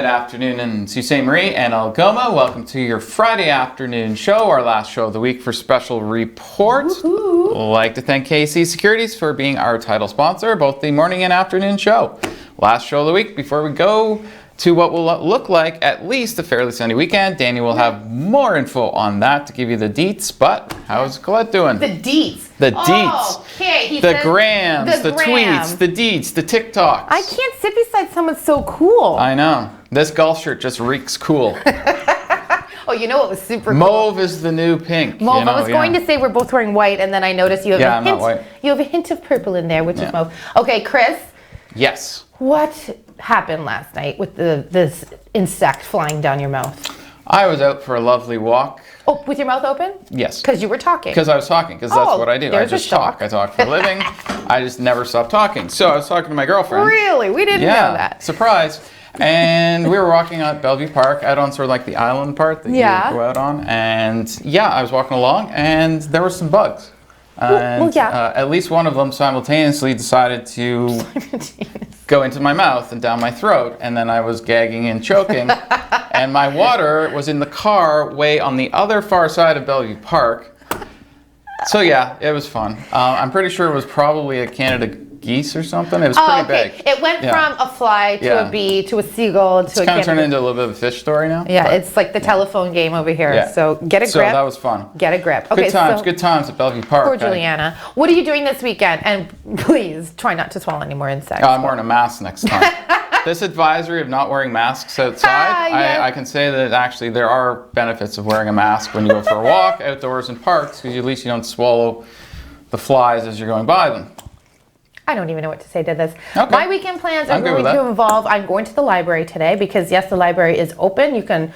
Good afternoon in Sault Ste. Marie and Algoma. Welcome to your Friday afternoon show, our last show of the week for Special Report. Woohoo. I'd like to thank KC Securities for being our title sponsor, both the morning and afternoon show. Last show of the week before we go to what will look like at least a fairly sunny weekend. Danny will have more info on that to give you the deets, but how's Colette doing? The deets. The deets. Okay, the grams, the tweets, the deets, the TikToks. I can't sit beside someone so cool. I know. This golf shirt just reeks cool. Oh, you know what was super cool? Mauve is the new pink. Mauve. You know, I was going to say we're both wearing white, and then I noticed you have I'm not white. You have a hint of purple in there, which is mauve. Okay, Chris. Yes. What happened last night with this insect flying down your mouth? I was out for a lovely walk. Oh, with your mouth open? Yes. Because you were talking. Because I was talking, because that's what I do. I there's just a shock. talk. I talk for a living. I just never stop talking. So I was talking to my girlfriend. Really? We didn't know that. Surprise. And we were walking out Bellevue Park, out on sort of like the island part that you go out on. And yeah, I was walking along and there were some bugs. And at least one of them simultaneously decided to go into my mouth and down my throat, and then I was gagging and choking. And my water was in the car way on the other far side of Bellevue Park. So yeah, it was fun. I'm pretty sure it was probably a Canada geese or something. It was pretty big. It went from a fly to a bee to a seagull to a kind of turned into a little bit of a fish story now. Yeah, it's like the telephone game over here. Yeah. So get a grip. So that was fun. Get a grip. Okay, good times at Bellevue Park. Poor Juliana. What are you doing this weekend? And please try not to swallow any more insects. I'm wearing a mask next time. This advisory of not wearing masks outside, I can say that actually there are benefits of wearing a mask when you go for a walk outdoors in parks, because at least you don't swallow the flies as you're going by them. I don't even know what to say to this. Okay. My weekend plans are going to involve, I'm going to the library today because yes, the library is open. You can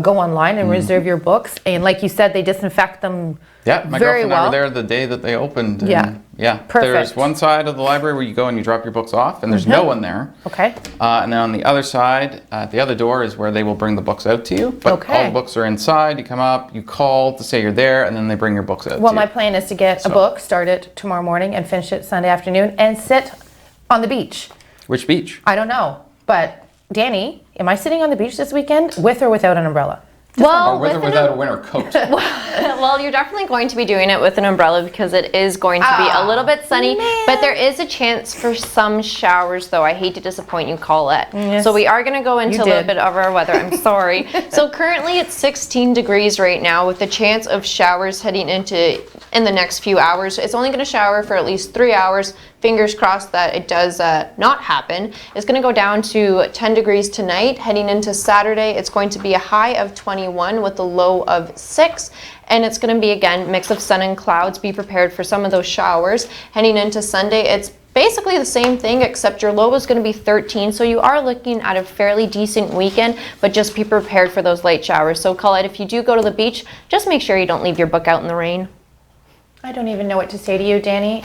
go online and reserve your books. And like you said, they disinfect them my girlfriend and I were there the day that they opened. And Perfect. There's one side of the library where you go and you drop your books off and there's no one there. Okay. And then on the other side, the other door is where they will bring the books out to you. But all the books are inside. You come up, you call to say you're there, and then they bring your books out to you. Well, my plan is to get a book, start it tomorrow morning and finish it Sunday afternoon and sit on the beach. Which beach? I don't know. But Danny, am I sitting on the beach this weekend with or without an umbrella? Or with or without a winter coat. Well, you're definitely going to be doing it with an umbrella because it is going to be a little bit sunny. Man. But there is a chance for some showers, though. I hate to disappoint you, Colette. Yes. So we are going to go into a little bit of our weather. I'm sorry. So currently it's 16 degrees right now with the chance of showers heading in the next few hours. It's only going to shower for at least 3 hours. Fingers crossed that it does not happen. It's going to go down to 10 degrees tonight. Heading into Saturday, it's going to be a high of 21 with a low of 6. And it's going to be, again, mix of sun and clouds. Be prepared for some of those showers. Heading into Sunday, it's basically the same thing, except your low is going to be 13. So you are looking at a fairly decent weekend, but just be prepared for those light showers. So Colette, if you do go to the beach, just make sure you don't leave your book out in the rain. I don't even know what to say to you, Danny.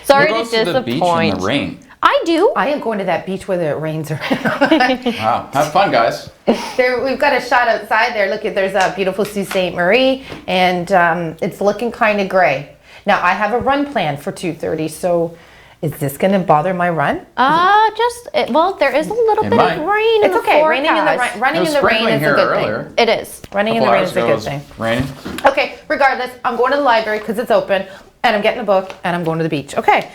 Sorry to disappoint. The beach in the rain? I do. I am going to that beach whether it rains or Wow. Have fun, guys. We've got a shot outside there. Look, there's a beautiful Sault Ste. Marie, and it's looking kind of gray. Now, I have a run plan for 2:30, so is this going to bother my run? There is a little bit of rain in the forecast. Running in the rain is a good thing. It is. Running in the rain is a good thing. Raining. Okay, regardless, I'm going to the library because it's open, and I'm getting a book, and I'm going to the beach. Okay,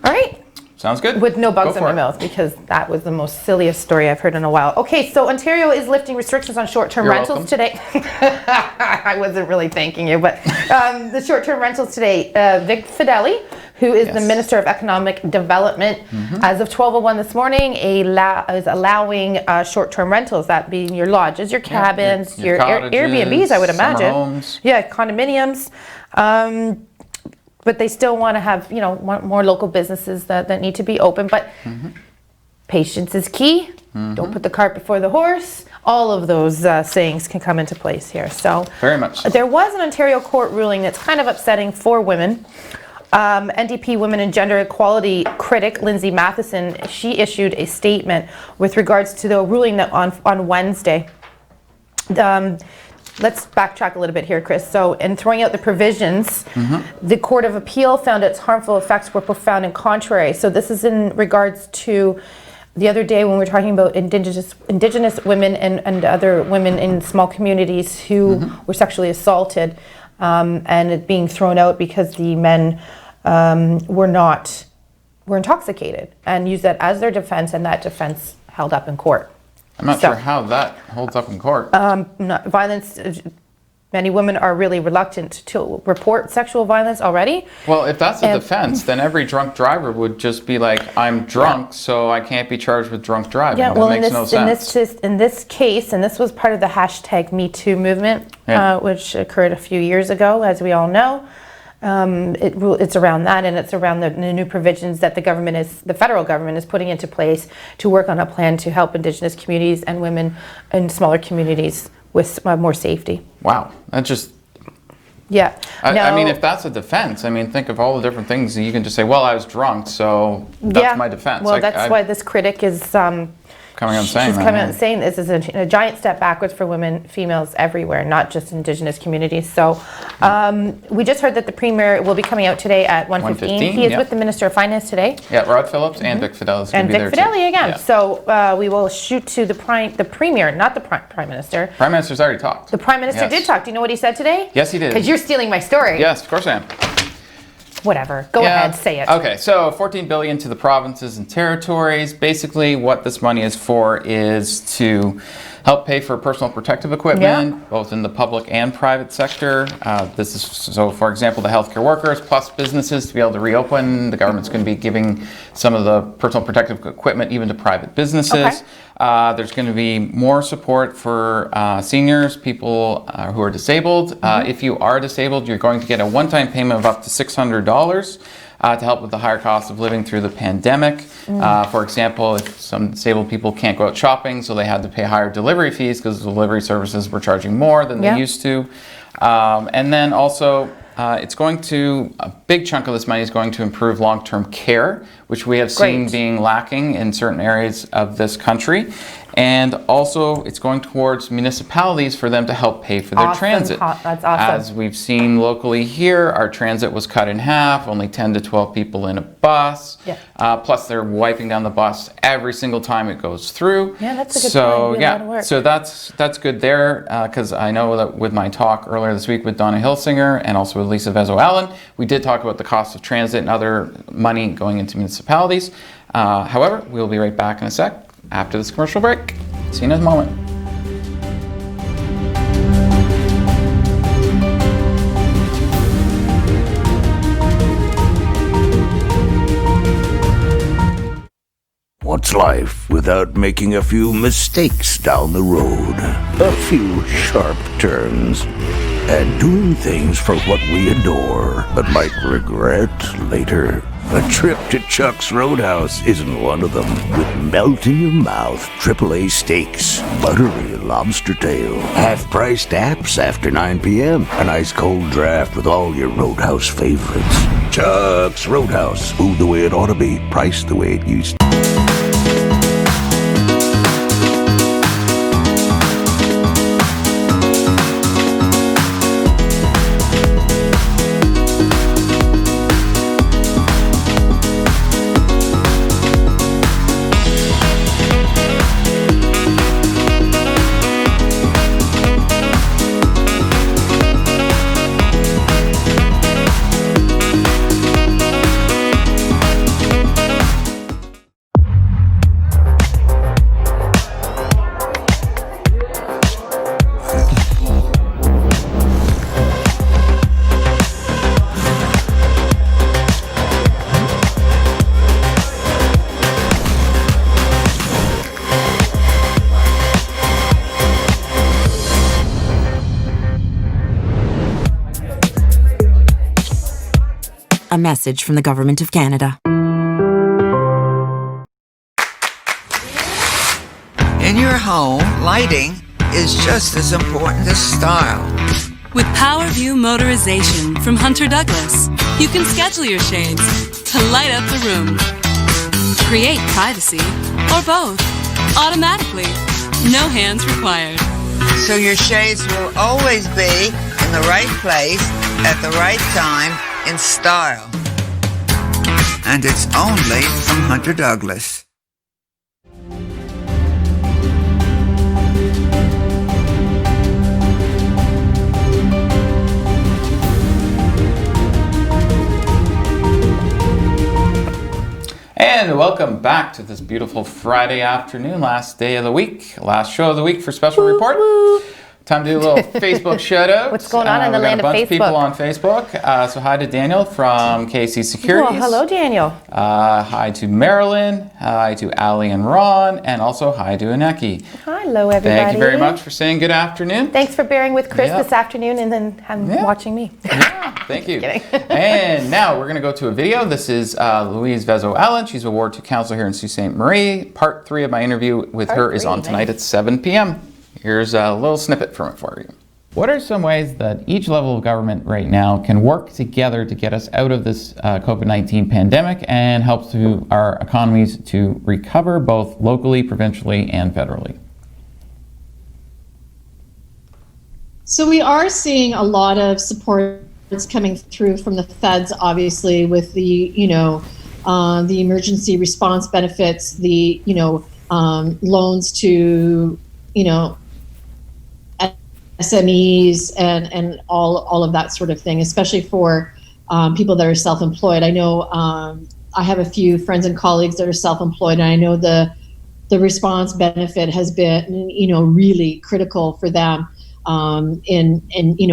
all right. Sounds good. With no bugs in my mouth, because that was the most silliest story I've heard in a while. Okay, so Ontario is lifting restrictions on short-term rentals today. I wasn't really thanking you, but the short-term rentals today. Vic Fedeli, who is the Minister of Economic Development, as of 12:01 this morning, is allowing short-term rentals, that being your lodges, your cabins, your Airbnbs, I would imagine. Homes. Yeah, condominiums. But they still want to have, want more local businesses that need to be open. But patience is key. Don't put the cart before the horse. All of those sayings can come into place here. So very much. There was an Ontario court ruling that's kind of upsetting for women. NDP Women and Gender Equality critic Lindsay Matheson, she issued a statement with regards to the ruling that on Wednesday. Let's backtrack a little bit here, Chris. So in throwing out the provisions, the Court of Appeal found its harmful effects were profound and contrary. So this is in regards to the other day when we were talking about indigenous women and other women in small communities who were sexually assaulted and it being thrown out because the men were intoxicated and used that as their defense, and that defense held up in court. I'm not sure how that holds up in court. Violence. Many women are really reluctant to report sexual violence already. Well, if that's a defense, then every drunk driver would just be like, I'm drunk, so I can't be charged with drunk driving. Yeah, well, that makes no sense. In this case, and this was part of the hashtag #MeToo movement, which occurred a few years ago, as we all know. It's around that, and it's around the new provisions that the federal government is putting into place to work on a plan to help Indigenous communities and women in smaller communities with more safety. Wow, that just... Yeah. I mean, if that's a defense, I mean, think of all the different things you can just say, well, I was drunk, so that's my defense. Well, that's why this critic is... coming out and saying She's coming out and saying this is a giant step backwards for women, females everywhere, not just Indigenous communities. So we just heard that the Premier will be coming out today at 1:15. He is with the Minister of Finance today. Yeah, Rod Phillips and Vic Fideli is going to be there too. And Vic Fideli again. Yeah. So we will shoot to the Premier, not the Prime Minister. Prime Minister's already talked. The Prime Minister did talk. Do you know what he said today? Yes, he did. Because you're stealing my story. Yes, of course I am. Whatever. Go ahead, say it. Okay, so $14 billion to the provinces and territories. Basically, what this money is for is to help pay for personal protective equipment, both in the public and private sector. This is, so for example, the healthcare workers plus businesses to be able to reopen. The government's going to be giving some of the personal protective equipment even to private businesses. Okay. There's going to be more support for seniors, people who are disabled. If you are disabled, you're going to get a one-time payment of up to $600 to help with the higher cost of living through the pandemic. For example, if some disabled people can't go out shopping, so they had to pay higher delivery fees because delivery services were charging more than they used to. And then also, it's going to, a big chunk of this money is going to improve long-term care, which we have seen being lacking in certain areas of this country. And also, it's going towards municipalities for them to help pay for their transit. That's awesome. As we've seen locally here, our transit was cut in half, only 10 to 12 people in a bus. Yeah. Plus, they're wiping down the bus every single time it goes through. Yeah, that's a good point. Yeah, so that's good there, because I know that with my talk earlier this week with Donna Hilsinger and also with Lisa Vezo-Allen, we did talk about the cost of transit and other money going into municipalities. However, we'll be right back in a sec after this commercial break. See you in a moment. What's life without making a few mistakes down the road? A few sharp turns. And doing things for what we adore, but might regret later. A trip to Chuck's Roadhouse isn't one of them. With melt-in-your-mouth AAA steaks, buttery lobster tail, half-priced apps after 9 p.m., an ice-cold draft with all your Roadhouse favorites. Chuck's Roadhouse. Food the way it ought to be, priced the way it used to. A message from the Government of Canada. In your home, lighting is just as important as style. With PowerView Motorization from Hunter Douglas, you can schedule your shades to light up the room. Create privacy, or both, automatically. No hands required. So your shades will always be in the right place at the right time in style. And it's only from Hunter Douglas. And welcome back to this beautiful Friday afternoon, last day of the week, last show of the week for Special Report. Time to do a little Facebook shout out. What's going on in the land of Facebook? We got a bunch of people on Facebook. So hi to Daniel from KC Securities. Well, hello, Daniel. Hi to Marilyn. Hi to Ali and Ron. And also hi to Aneki. Hello, everybody. Thank you very much for saying good afternoon. Thanks for bearing with Chris this afternoon and then watching me. Thank you. And now we're going to go to a video. This is Louise Vezo-Allen. She's a Ward 2 councillor here in Sault Ste. Marie. Part 3 of my interview with her is on tonight at 7 p.m. Here's a little snippet from it for you. What are some ways that each level of government right now can work together to get us out of this COVID-19 pandemic and help to our economies to recover both locally, provincially, and federally? So we are seeing a lot of support that's coming through from the feds, obviously, with the, the emergency response benefits, the, loans to, SMEs and all of that sort of thing, especially for people that are self-employed. I know I have a few friends and colleagues that are self-employed, and I know the response benefit has been, really critical for them in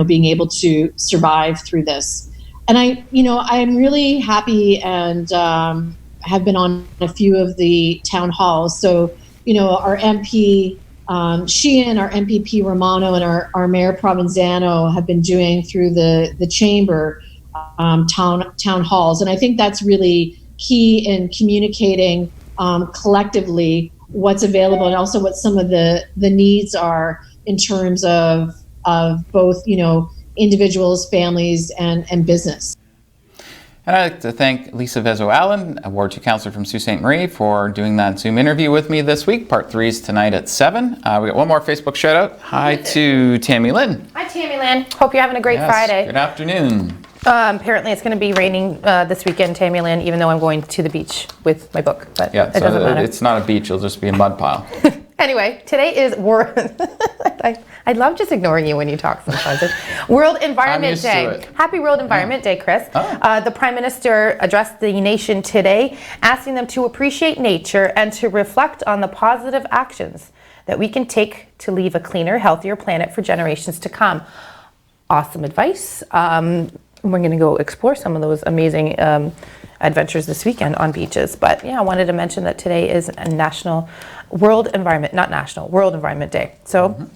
being able to survive through this. And I'm really happy and have been on a few of the town halls. So, our MP Sheehan, our MPP Romano, and our Mayor Provenzano have been doing through the chamber town halls, and I think that's really key in communicating collectively what's available and also what some of the needs are in terms of both individuals, families, and business. And I'd like to thank Lisa Vezo-Allen, a Ward 2 councillor from Sault Ste. Marie, for doing that Zoom interview with me this week. Part 3 is tonight at 7. We got one more Facebook shout out. Hi to Tammy Lynn. Hi, Tammy Lynn. Hope you're having a great Friday. Good afternoon. Apparently it's going to be raining this weekend, Tammy Lynn, even though I'm going to the beach with my book. But it doesn't matter. It's not a beach, it'll just be a mud pile. Anyway, today is I love just ignoring you when you talk sometimes. World Environment Day. Happy World Environment Day, Chris. The Prime Minister addressed the nation today, asking them to appreciate nature and to reflect on the positive actions that we can take to leave a cleaner, healthier planet for generations to come. Awesome advice. We're going to go explore some of those amazing adventures this weekend on beaches. But yeah, I wanted to mention that today is a World Environment Day. So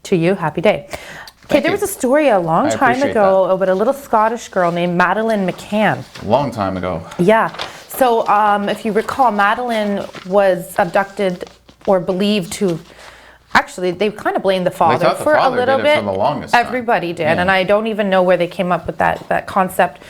to you, happy day. Okay, there was a story a long time ago about a little Scottish girl named Madeleine McCann. A long time ago. Yeah. So if you recall, Madeleine was abducted or believed to. Actually, they kind of blamed the father for a little bit. For the longest Everybody did, and I don't even know where they came up with that concept.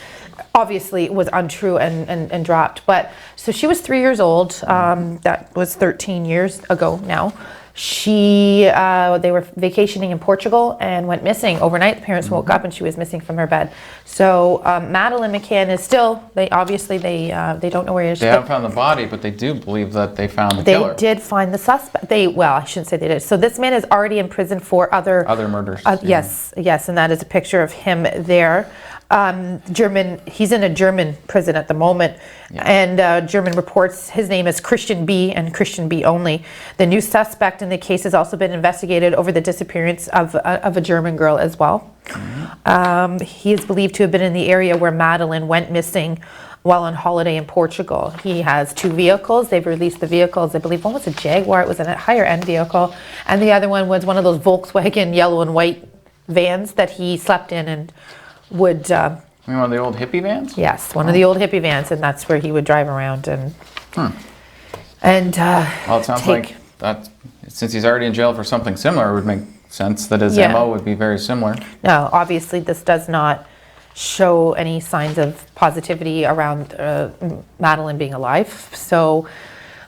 Obviously, it was untrue and dropped. But so she was 3 years old. That was 13 years ago now. They were vacationing in Portugal and went missing overnight. The parents woke up and she was missing from her bed. So Madeleine McCann is still. They don't know where she is. They haven't found the body, but they do believe that they found the killer. They did find the suspect. I shouldn't say they did. So this man is already in prison for other murders. Yes, and that is a picture of him there. He's in a German prison at the moment, and German reports his name is Christian B. and Christian B. only. The new suspect in the case has also been investigated over the disappearance of a German girl as well. He is believed to have been in the area where Madeleine went missing while on holiday in Portugal. He has 2 vehicles. They've released the vehicles. I believe one was a Jaguar. It was a higher end vehicle, and the other one was one of those Volkswagen yellow and white vans that he slept in and would. You mean one of the old hippie vans? Yes, one of the old hippie vans, and that's where he would drive around and. Well, it sounds like that. Since he's already in jail for something similar, it would make sense that his MO would be very similar. No, obviously this does not show any signs of positivity around Madeleine being alive. So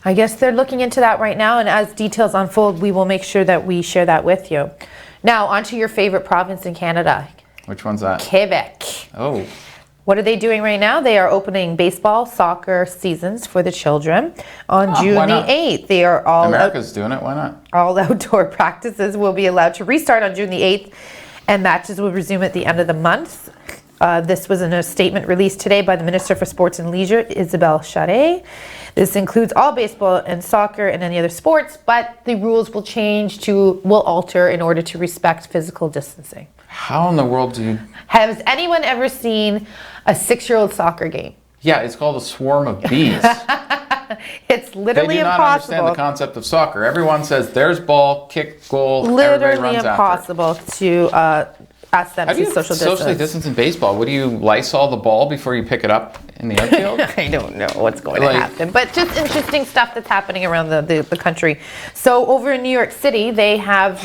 I guess they're looking into that right now, and as details unfold, we will make sure that we share that with you. Now, on to your favorite province in Canada. Which one's that? Quebec. Oh. What are they doing right now? They are opening baseball, soccer seasons for the children on June the 8th. They are America's doing it. Why not? All outdoor practices will be allowed to restart on June the 8th, and matches will resume at the end of the month. This was in a statement released today by the Minister for Sports and Leisure, Isabelle Charret. This includes all baseball and soccer and any other sports, but the rules will alter in order to respect physical distancing. How in the world do you... Has anyone ever seen a 6-year-old soccer game? Yeah, it's called a swarm of bees. It's literally They do not impossible. understand the concept of soccer. Everyone says, there's ball, kick, goal, everybody Literally runs impossible to ask them after it. to How do you socially socially distance in baseball? What do you Lysol the ball before you pick it up in the outfield? I don't know what's going to happen, but just interesting stuff that's happening around the country. So over in New York City, they have,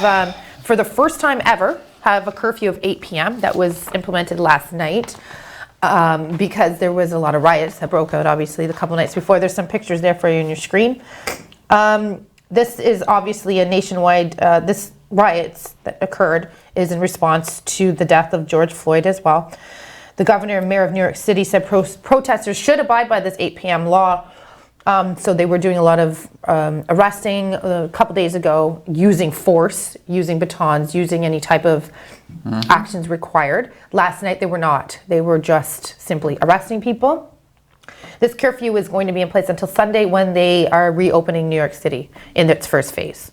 for the first time ever, have a curfew of 8 p.m. that was implemented last night because there was a lot of riots that broke out, obviously, the couple nights before. There's some pictures there for you on your screen. This is obviously a nationwide, this riots that occurred is in response to the death of George Floyd as well. The governor and mayor of New York City said protesters should abide by this 8 p.m. law. So they were doing a lot of arresting a couple days ago, using force, using batons, using any type of actions required. Last night they were not. They were just simply arresting people. This curfew is going to be in place until Sunday when they are reopening New York City in its first phase.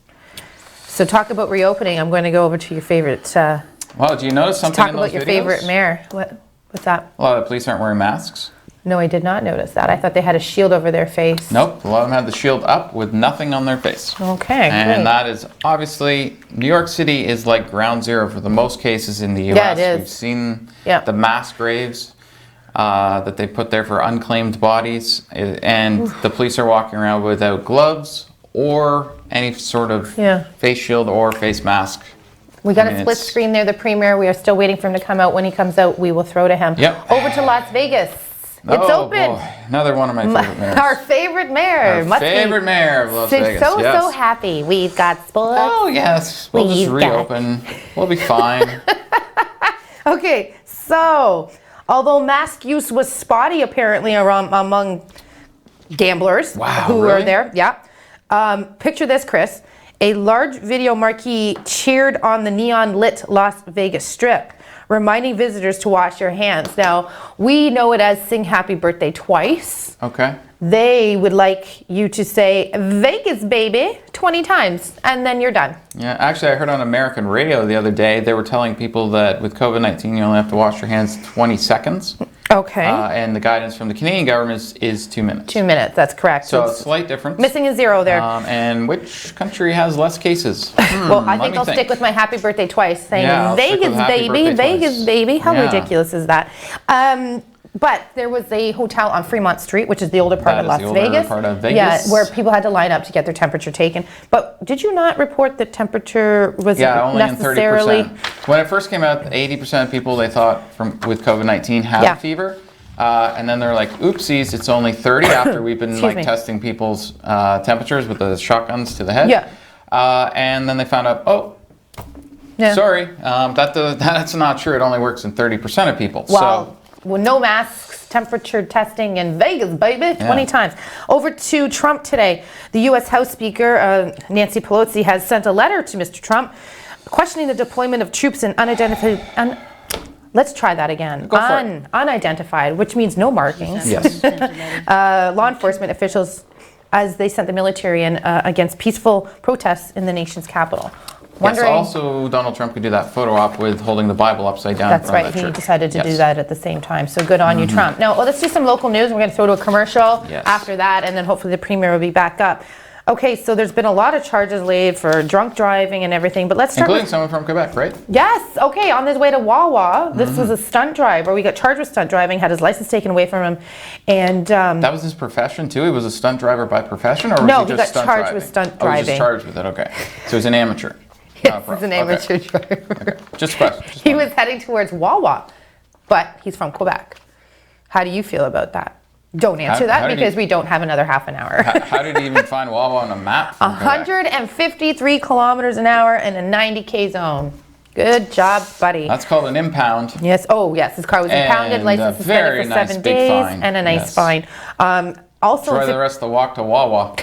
So talk about reopening. I'm going to go over to your favorite. Well, do you notice something talk in about those your videos? favorite mayor. What's that? A lot of the police aren't wearing masks. No, I did not notice that. I thought they had a shield over their face. Nope, a lot of them had the shield up with nothing on their face. Okay, and great. that is obviously, New York City is like ground zero for the most cases in the U.S. Yeah, it is. We've seen Yeah. the mass graves that they put there for unclaimed bodies, and the police are walking around without gloves or any sort of face shield or face mask. We got a split screen there, the premier. We are still waiting for him to come out. When he comes out, we will throw to him. Yep. Over to Las Vegas. It's open. Boy. Another one of my favorite mayors. Our favorite mayor. Our favorite mayor of Las Vegas. So happy. We've got sports. Oh, yes. We'll just reopen. We'll be fine. Okay, so although mask use was spotty apparently among gamblers who were there. Yeah. Picture this, Chris. A large video marquee cheered on the neon lit Las Vegas Strip, reminding visitors to wash your hands. Now, we know it as sing happy birthday twice. Okay. They would like you to say Vegas, baby, 20 times, and then you're done. Yeah, actually, I heard on American radio the other day, they were telling people that with COVID-19, you only have to wash your hands 20 seconds. Okay. And the guidance from the Canadian government is 2 minutes. 2 minutes, that's correct. So a slight difference. Missing a zero there. And which country has less cases? Well, I think I'll stick with my happy birthday twice, saying Vegas, baby. How ridiculous is that? But there was a hotel on Fremont Street, which is the older part of Las Vegas. Yeah, where people had to line up to get their temperature taken. But did you not report the temperature was only necessarily? in 30%. When it first came out, 80% of people they thought with COVID-19 had a fever. And then they're like, oopsies, it's only 30 after we've been testing people's temperatures with the shotguns to the head. Yeah. And then they found out, sorry, that's not true. It only works in 30% of people. Well, no masks, temperature testing in Vegas, baby, 20 times. Over to Trump today. The U.S. House Speaker, Nancy Pelosi, has sent a letter to Mr. Trump questioning the deployment of troops in unidentified... Let's try that again. Unidentified, which means no markings. Yes. Law enforcement officials as they sent the military in against peaceful protests in the nation's capital. Yes, also Donald Trump could do that photo op with holding the Bible upside down. That's right. He decided to do that at the same time. So good on you, Trump. Now, let's do some local news. We're going to throw to a commercial after that, and then hopefully the premier will be back up. Okay, so there's been a lot of charges laid for drunk driving and everything, but let's start including someone from Quebec, right? Yes. Okay, on his way to Wawa. This was a stunt driver. We got charged with stunt driving, had his license taken away from him, and that was his profession too. He was a stunt driver by profession, or was no, he just got charged with stunt driving. Oh, he was just charged with it. Okay, so he's an amateur. Yes, he's an amateur driver. Okay. Just question. He was heading towards Wawa, but he's from Quebec. How do you feel about that? Don't answer that because we don't have another half an hour. How did he even find Wawa on a map? 153 kilometers an hour in a 90K zone. Good job, buddy. That's called an impound. Yes. Oh, yes. His car was impounded, license suspended for 7 days, and a nice fine. Also, try the rest of the walk to Wawa.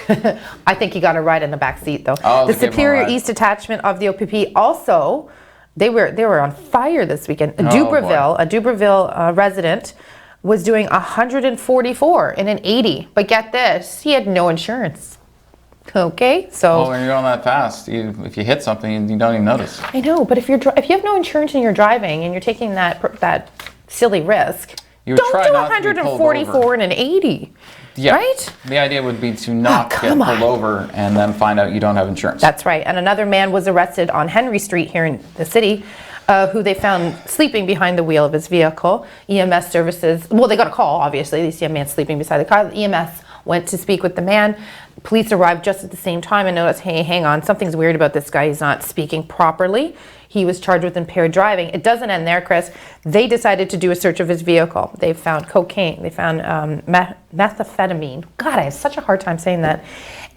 I think he got a ride in the back seat, though. Oh, the Superior East Detachment of the OPP also They were on fire this weekend. A Dubreuilville resident was doing 144 in an 80, but get this, he had no insurance. Okay, so. Well, when you're going that fast, if you hit something, you don't even notice. I know, but if you have no insurance and you're driving and you're taking that silly risk, you would don't try do not to be pulled 144 over. in an 80. Yeah. Right? The idea would be to not get come pulled over and then find out you don't have insurance. That's right. And another man was arrested on Henry Street here in the city, who they found sleeping behind the wheel of his vehicle. EMS services, well, they got a call, obviously. They see a man sleeping beside the car. The EMS went to speak with the man. Police arrived just at the same time and noticed, hey, hang on, something's weird about this guy. He's not speaking properly. He was charged with impaired driving. It doesn't end there, Chris. They decided to do a search of his vehicle. They found cocaine. They found methamphetamine. God, I have such a hard time saying that.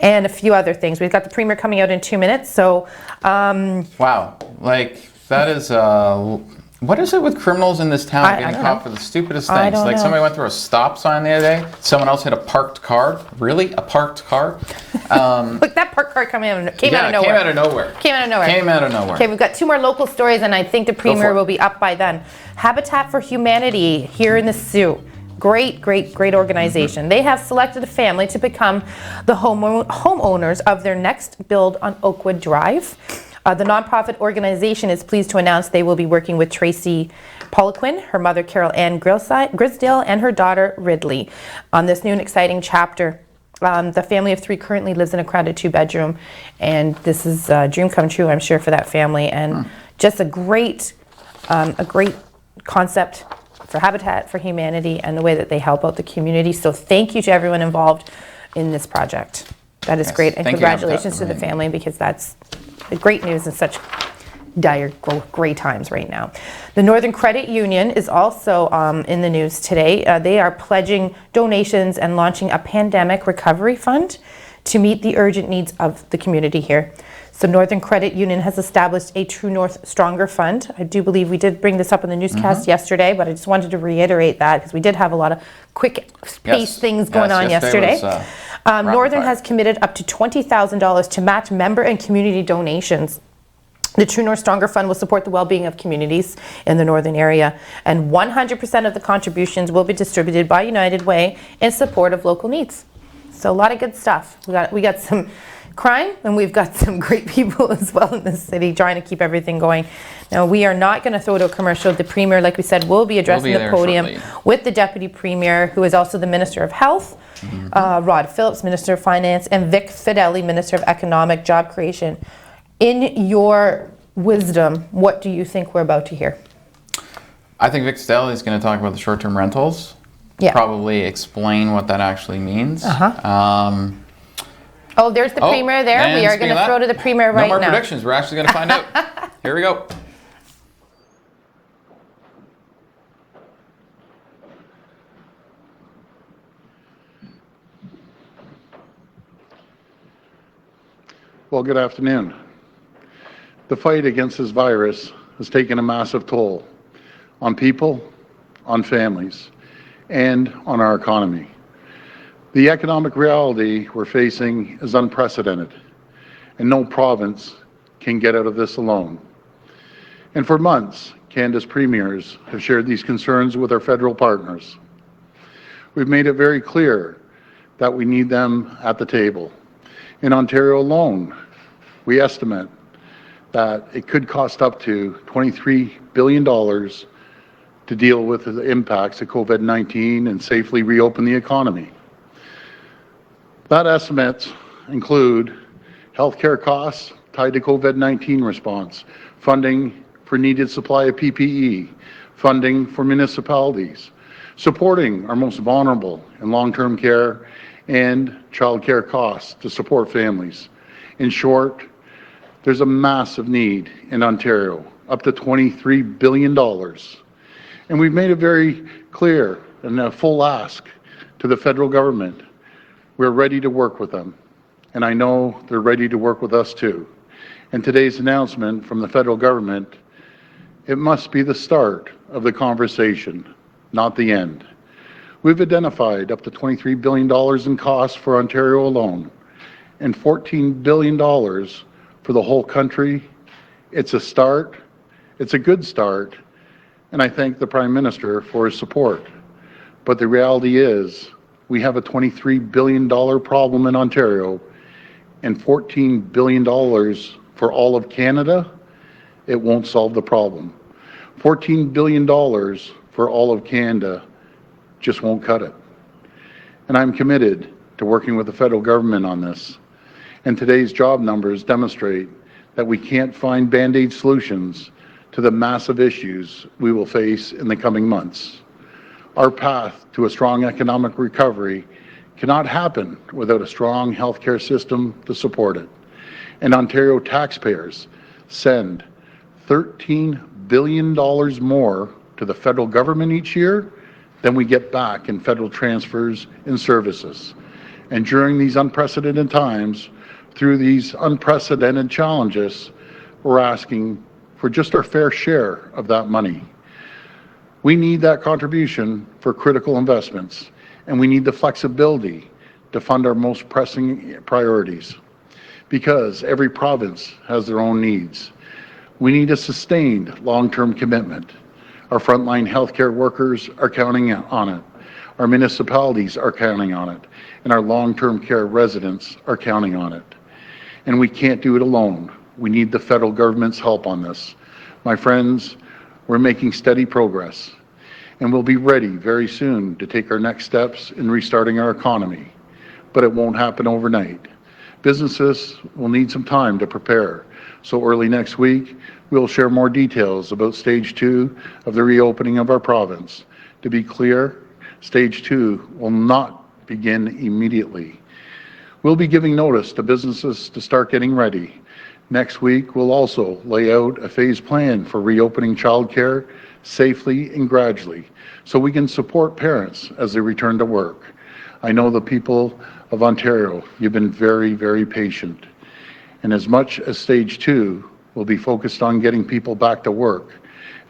And a few other things. We've got the Premier coming out in 2 minutes. So, wow. Like, that is, what is it with criminals in this town getting caught for the stupidest things? Like, somebody went through a stop sign the other day. Someone else hit a parked car. Really? A parked car? Look, that parked car came out of nowhere. Came out of nowhere. Okay, we've got 2 more local stories, and I think the Premier will be up by then. Habitat for Humanity here in the Soo. Great organization. They have selected a family to become the homeowners of their next build on Oakwood Drive. The nonprofit organization is pleased to announce they will be working with Tracy Poliquin, her mother Carol Ann Grisdale, and her daughter Ridley on this new and exciting chapter. The family of 3 currently lives in a crowded 2-bedroom, and this is a dream come true, I'm sure, for that family, and just a great concept for Habitat for Humanity and the way that they help out the community. So thank you to everyone involved in this project. That is great, and congratulations to the family, because that's great news in such dire, gray times right now. The Northern Credit Union is also in the news today. They are pledging donations and launching a pandemic recovery fund to meet the urgent needs of the community here. So Northern Credit Union has established a True North Stronger Fund. I do believe we did bring this up in the newscast yesterday, but I just wanted to reiterate that because we did have a lot of quick pace things going on yesterday. Northern has committed up to $20,000 to match member and community donations. The True North Stronger Fund will support the well-being of communities in the northern area, and 100% of the contributions will be distributed by United Way in support of local needs. So a lot of good stuff. We got some crime, and we've got some great people as well in this city trying to keep everything going. Now, we are not going to throw to a commercial. The Premier, like we said, will be addressing the podium with the Deputy Premier, who is also the Minister of Health, Rod Phillips, Minister of Finance, and Vic Fideli, Minister of Economic Job Creation. In your wisdom, what do you think we're about to hear? I think Vic Fideli is going to talk about the short-term rentals. Yeah. Probably explain what that actually means. Oh, there's the Premier there. We are going to throw to the Premier right now. No more predictions. We're actually going to find out. Here we go. Well, good afternoon. The fight against this virus has taken a massive toll on people, on families, and on our economy. The economic reality we're facing is unprecedented, and no province can get out of this alone. And for months, Canada's premiers have shared these concerns with our federal partners. We've made it very clear that we need them at the table. In Ontario alone, we estimate that it could cost up to $23 billion to deal with the impacts of COVID-19 and safely reopen the economy. That estimates include healthcare costs tied to COVID-19 response, funding for needed supply of PPE, funding for municipalities, supporting our most vulnerable in long-term care, and child care costs to support families. In short, there's a massive need in Ontario, up to $23 billion. And we've made it very clear and a full ask to the federal government. We're ready to work with them, and I know they're ready to work with us too. And today's announcement from the federal government, it must be the start of the conversation, not the end. We've identified up to $23 billion in costs for Ontario alone, and $14 billion for the whole country. It's a start, It's a good start, and I thank the Prime Minister for his support. But the reality is, we have a $23 billion problem in Ontario and $14 billion for all of Canada. It won't solve the problem. $14 billion for all of Canada just won't cut it. And I'm committed to working with the federal government on this. And today's job numbers demonstrate that we can't find Band-Aid solutions to the massive issues we will face in the coming months. Our path to a strong economic recovery cannot happen without a strong healthcare system to support it. And Ontario taxpayers send $13 billion more to the federal government each year than we get back in federal transfers and services. And during these unprecedented times, through these unprecedented challenges, we're asking for just our fair share of that money. We need that contribution for critical investments, and we need the flexibility to fund our most pressing priorities, because every province has their own needs. We need a sustained long-term commitment. Our frontline healthcare workers are counting on it. Our municipalities are counting on it, and our long-term care residents are counting on it. And we can't do it alone. We need the federal government's help on this. My friends, we're making steady progress, and we'll be ready very soon to take our next steps in restarting our economy. But it won't happen overnight. Businesses will need some time to prepare. So early next week, we'll share more details about Stage 2 of the reopening of our province. To be clear, Stage 2 will not begin immediately. We'll be giving notice to businesses to start getting ready. Next week, we'll also lay out a phased plan for reopening childcare safely and gradually, so we can support parents as they return to work. I know the people of Ontario, you've been very, very patient. And as much as Stage 2 will be focused on getting people back to work,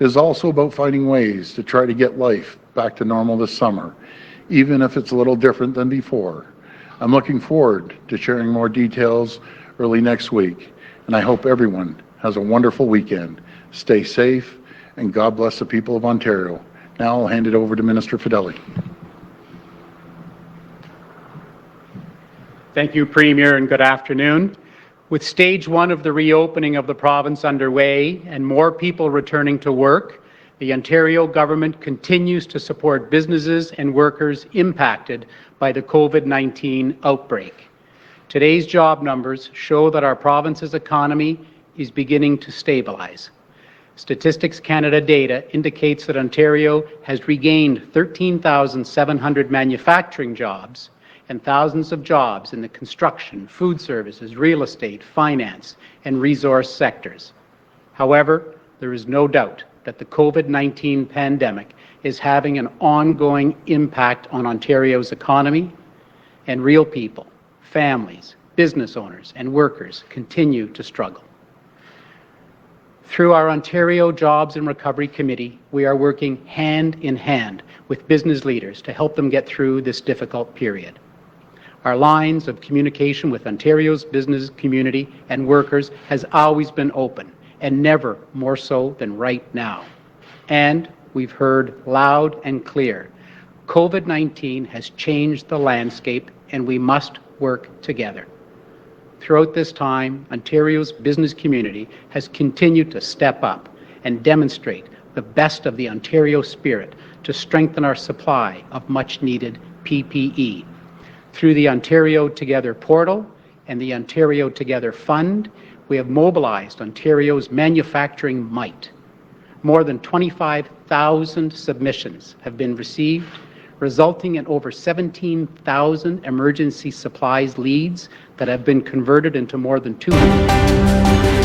it is also about finding ways to try to get life back to normal this summer, even if it's a little different than before. I'm looking forward to sharing more details early next week, and I hope everyone has a wonderful weekend. Stay safe, and God bless the people of Ontario. Now I'll hand it over to Minister Fedeli. Thank you, Premier, and good afternoon. With Stage 1 of the reopening of the province underway and more people returning to work, the Ontario government continues to support businesses and workers impacted by the COVID-19 outbreak. Today's job numbers show that our province's economy is beginning to stabilize. Statistics Canada data indicates that Ontario has regained 13,700 manufacturing jobs and thousands of jobs in the construction, food services, real estate, finance, and resource sectors. However, there is no doubt that the COVID-19 pandemic is having an ongoing impact on Ontario's economy, and real people, families, business owners, and workers continue to struggle. Through our Ontario Jobs and Recovery Committee, we are working hand in hand with business leaders to help them get through this difficult period. Our lines of communication with Ontario's business community and workers has always been open, and never more so than right now. And we've heard loud and clear, COVID-19 has changed the landscape, and we must work together. Throughout this time, Ontario's business community has continued to step up and demonstrate the best of the Ontario spirit to strengthen our supply of much-needed PPE. Through the Ontario Together portal and the Ontario Together Fund, we have mobilized Ontario's manufacturing might. More than 25,000 submissions have been received, resulting in over 17,000 emergency supplies leads that have been converted into more than 200.